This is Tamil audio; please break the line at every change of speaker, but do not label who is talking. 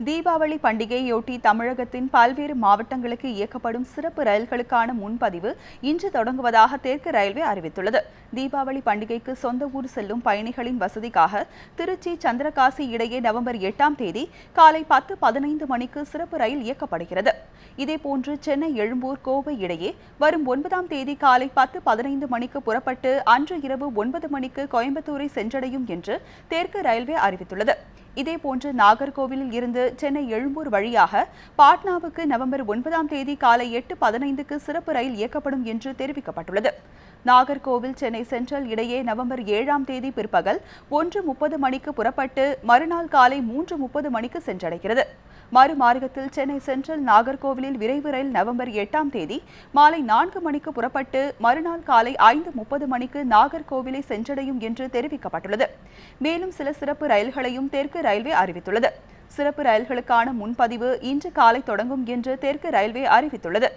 தீபாவளி பண்டிகையொட்டி தமிழகத்தின் பல்வேறு மாவட்டங்களுக்கு இயக்கப்படும் சிறப்பு ரயில்களுக்கான முன்பதிவு இன்று தொடங்குவதாக தெற்கு ரயில்வே அறிவித்துள்ளது. தீபாவளி பண்டிகைக்கு சொந்த ஊர் செல்லும் பயணிகளின் வசதிக்காக திருச்சி சந்திரகாசி இடையே நவம்பர் 8ஆம் தேதி காலை 10:15 மணிக்கு சிறப்பு ரயில் இயக்கப்படுகிறது. இதேபோன்று சென்னை எழும்பூர் கோவை இடையே வரும் 9ஆம் தேதி காலை 10:15 மணிக்கு புறப்பட்டு அன்று இரவு 9 மணிக்கு கோயம்புத்தூரை சென்றடையும் என்று தெற்கு ரயில்வே அறிவித்துள்ளது. இதேபோன்று நாகர்கோவிலில் இருந்து சென்னை எழும்பூர் வழியாக பாட்னாவுக்கு நவம்பர் 9ஆம் தேதி காலை 8:15க்கு சிறப்பு ரயில் இயக்கப்படும் என்று தெரிவிக்கப்பட்டுள்ளது. நாகர்கோவில் சென்னை சென்ட்ரல் இடையே நவம்பர் 7ஆம் தேதி பிற்பகல் 1:30 மணிக்கு புறப்பட்டு மறுநாள் காலை 3:30 மணிக்கு சென்றடைகிறது. மறுமார்க்கத்தில் சென்னை சென்ட்ரல் நாகர்கோவிலில் விரைவு ரயில் நவம்பர் 8ஆம் தேதி மாலை 4 மணிக்கு புறப்பட்டு மறுநாள் காலை 5:30 மணிக்கு நாகர்கோவிலை சென்றடையும் என்று தெரிவிக்கப்பட்டுள்ளது. மேலும் சில சிறப்பு ரயில்களையும் தெற்கு ரயில்வே அறிவித்துள்ளது. சிறப்பு ரயில்களுக்கான முன்பதிவு இன்று காலை தொடங்கும் என்று தெற்கு ரயில்வே அறிவித்துள்ளது.